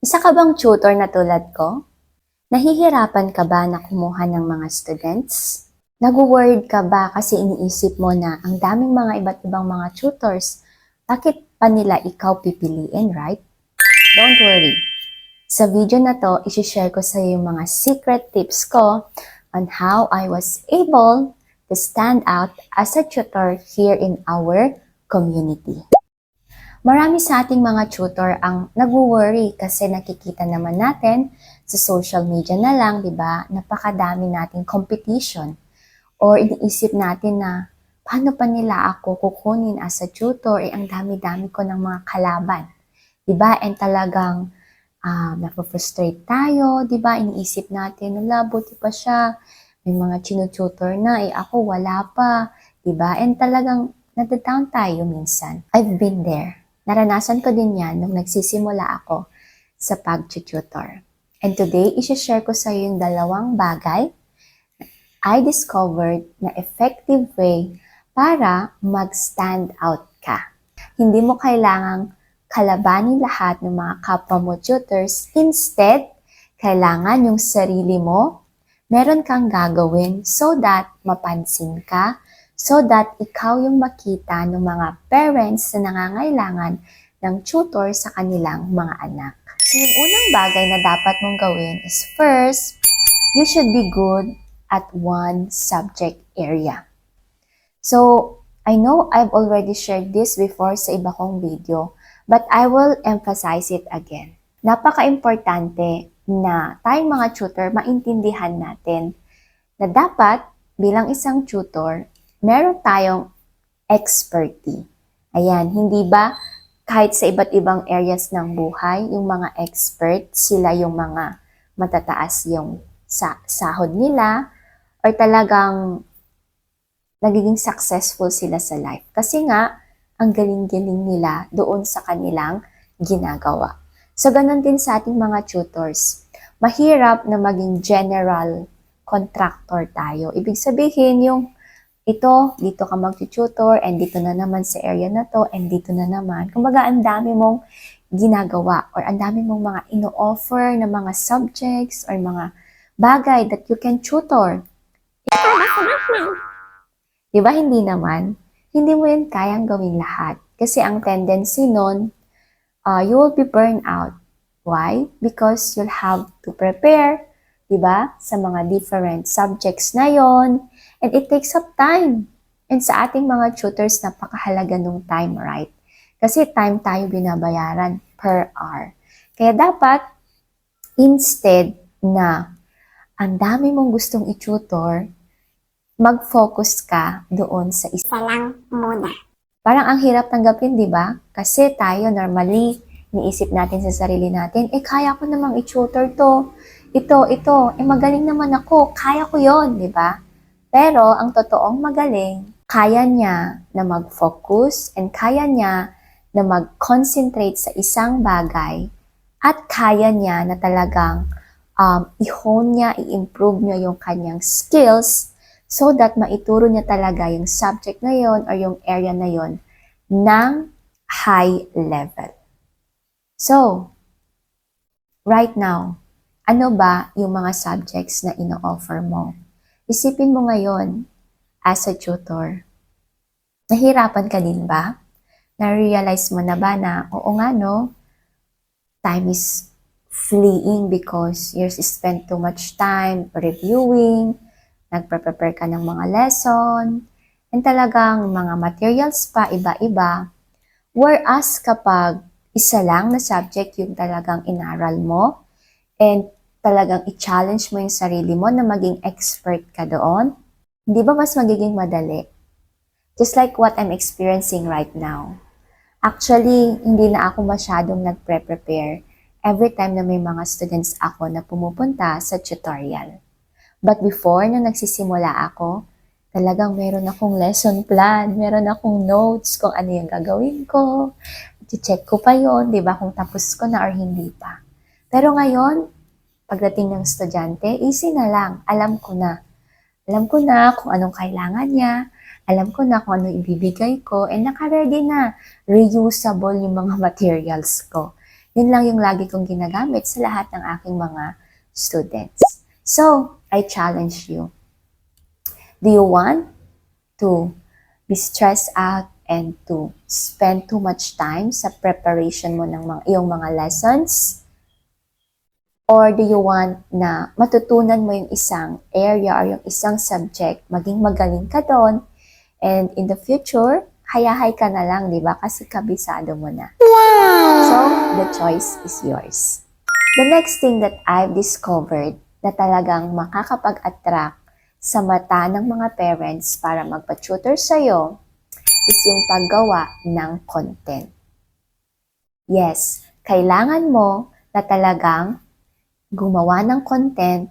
Isa ka bang tutor na tulad ko? Nahihirapan ka ba na kumuha ng mga students? Nag-worried ka ba kasi iniisip mo na ang daming mga iba't ibang mga tutors, bakit pa nila ikaw pipiliin, right? Don't worry. Sa video na to, isi-share ko sa iyo yung mga secret tips ko on how I was able to stand out as a tutor here in our community. Marami sa ating mga tutor ang nag-worry kasi nakikita naman natin sa social media na lang, di ba? Napakadami nating competition. Or iniisip natin na paano pa nila ako kukunin as a tutor, ang dami-dami ko ng mga kalaban. Di ba? And talagang napufrustrate tayo, di ba? Iniisip natin, wala, buti pa siya. May mga tinututor na, ako wala pa. Di ba? And talagang nadadown tayo minsan. I've been there. Naranasan ko din yan nung nagsisimula ako sa pag-tutor. And today, isi-share ko sa iyo yung dalawang bagay I discovered na effective way para mag-stand out ka. Hindi mo kailangang kalabanin lahat ng mga kapwa mo tutors. Instead, kailangan yung sarili mo, meron kang gagawin so that mapansin ka, so that ikaw yung makita ng mga parents na nangangailangan ng tutor sa kanilang mga anak. So yung unang bagay na dapat mong gawin is first, you should be good at one subject area. So, I know I've already shared this before sa iba kong video, but I will emphasize it again. Napaka-importante na tayong mga tutor maintindihan natin na dapat bilang isang tutor, meron tayong expertise. Ayan, hindi ba kahit sa iba't ibang areas ng buhay, yung mga expert, sila yung mga matataas yung sahod nila or talagang nagiging successful sila sa life. Kasi nga, ang galing-galing nila doon sa kanilang ginagawa. So, ganun din sa ating mga tutors. Mahirap na maging general contractor tayo. Ibig sabihin yung dito ka mag-tutor, and dito na naman sa area na to, and dito na naman. Kumbaga, ang dami mong ginagawa or ang dami mong mga ino-offer na mga subjects or mga bagay that you can tutor. Diba hindi naman? Hindi mo yun kayang gawin lahat. Kasi ang tendency nun, you will be burned out. Why? Because you'll have to prepare, diba? Sa mga different subjects na yon. And it takes up time. And sa ating mga tutors, napakahalaga nung time, right? Kasi time tayo binabayaran per hour. Kaya dapat, instead na ang dami mong gustong i-tutor, mag-focus ka doon sa isa lang muna. Parang ang hirap tanggapin, di ba? Kasi tayo normally, niisip natin sa sarili natin, kaya ko namang i-tutor to. Ito, magaling naman ako, kaya ko yon, di ba? Pero ang totoong magaling, kaya niya na mag-focus and kaya niya na mag-concentrate sa isang bagay at kaya niya na talagang i-hone niya, i-improve niya yung kanyang skills so that maituro niya talaga yung subject na yon or yung area na yon ng high level. So, right now, ano ba yung mga subjects na ino-offer mo? Isipin mo ngayon, as a tutor, nahirapan ka din ba? Na-realize mo na ba na, oo nga no, time is fleeing because you spend too much time reviewing, nagpe-prepare ka ng mga lesson, and talagang mga materials pa, iba-iba. Whereas kapag isa lang na subject yung talagang inaral mo, and talagang i-challenge mo yung sarili mo na maging expert ka doon, hindi ba mas magiging madali? Just like what I'm experiencing right now. Actually, hindi na ako masyadong nagpre-prepare every time na may mga students ako na pumupunta sa tutorial. But before, nung nagsisimula ako, talagang meron akong lesson plan, meron akong notes kung ano yung gagawin ko. I-check ko pa yon, di ba, kung tapos ko na or hindi pa. Pero ngayon, pagdating ng estudyante, easy na lang. Alam ko na. Alam ko na kung anong kailangan niya. Alam ko na kung ano ibibigay ko. And naka-ready na. Reusable yung mga materials ko. Yun lang yung lagi kong ginagamit sa lahat ng aking mga students. So, I challenge you. Do you want to be stressed out and to spend too much time sa preparation mo ng iyong mga lessons? Or do you want na matutunan mo yung isang area or yung isang subject, maging magaling ka doon, and in the future, hayahay ka na lang, di ba? Kasi kabisado mo na. So, the choice is yours. The next thing that I've discovered na talagang makakapag-attract sa mata ng mga parents para magpa-tutor sa'yo is yung paggawa ng content. Yes, kailangan mo na talagang gumawa ng content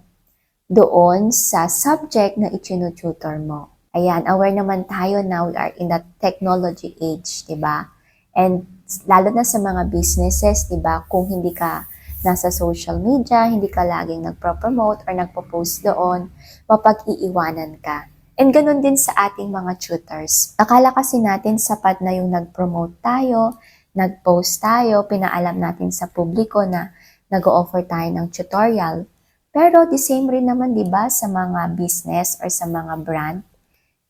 doon sa subject na itinututor mo. Ayan, aware naman tayo now we are in the technology age, di ba? And lalo na sa mga businesses, di ba? Kung hindi ka nasa social media, hindi ka laging nagpo-promote or nagpo-post doon, mapag-iiwanan ka. And ganun din sa ating mga tutors. Akala kasi natin sapat na yung nag-promote tayo, nag-post tayo, pinaalam natin sa publiko na nag-o-offer tayo ng tutorial. Pero the same rin naman, di ba, sa mga business or sa mga brand,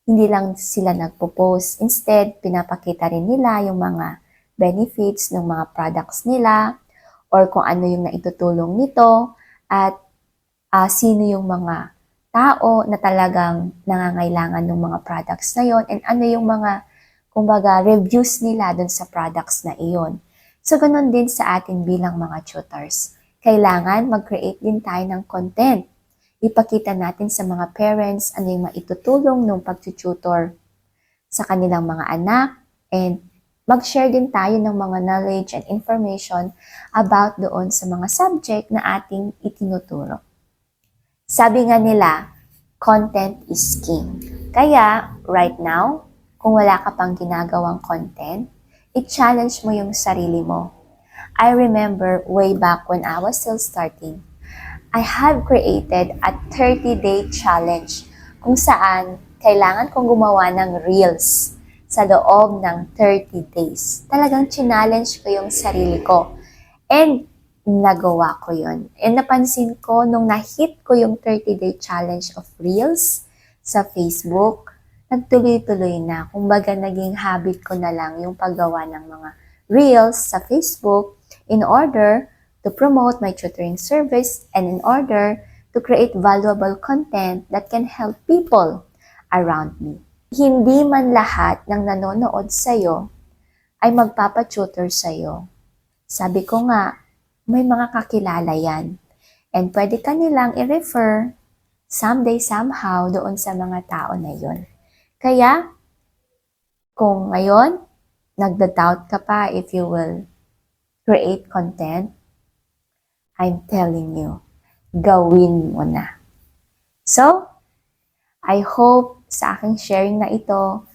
hindi lang sila nagpo-post. Instead, pinapakita rin nila yung mga benefits ng mga products nila or kung ano yung naitutulong nito at sino yung mga tao na talagang nangangailangan ng mga products na yon and ano yung mga, kumbaga, reviews nila dun sa products na iyon. So, ganun din sa atin bilang mga tutors. Kailangan mag-create din tayo ng content. Ipakita natin sa mga parents ano yung maitutulong ng pag-tutor sa kanilang mga anak and mag-share din tayo ng mga knowledge and information about doon sa mga subject na ating itinuturo. Sabi nga nila, content is king. Kaya, right now, kung wala ka pang ginagawang content, i-challenge mo yung sarili mo. I remember way back when I was still starting, I have created a 30-day challenge kung saan kailangan kong gumawa ng reels sa loob ng 30 days. Talagang challenge ko yung sarili ko. And nagawa ko yun. And napansin ko nung na-hit ko yung 30-day challenge of reels sa Facebook, nagtuloy-tuloy na. Kumbaga naging habit ko na lang yung paggawa ng mga reels sa Facebook in order to promote my tutoring service and in order to create valuable content that can help people around me. Hindi man lahat ng nanonood sa'yo ay magpapatutor sa'yo. Sabi ko nga, may mga kakilala yan. And pwede ka nilang i-refer someday, somehow doon sa mga tao na yon. Kaya, kung ngayon, nagda-doubt ka pa if you will create content, I'm telling you, gawin mo na. So, I hope sa aking sharing na ito,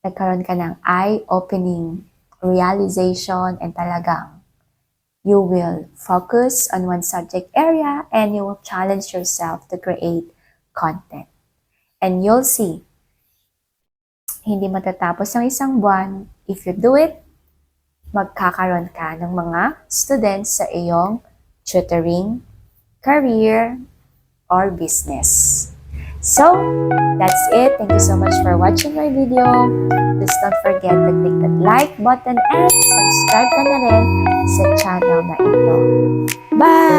nagkaroon ka ng eye-opening realization and talagang you will focus on one subject area and you will challenge yourself to create content. And you'll see, hindi matatapos ang isang buwan. If you do it, magkakaroon ka ng mga students sa iyong tutoring, career, or business. So, that's it. Thank you so much for watching my video. Please don't forget to click that like button and subscribe ka na rin sa channel na ito. Bye!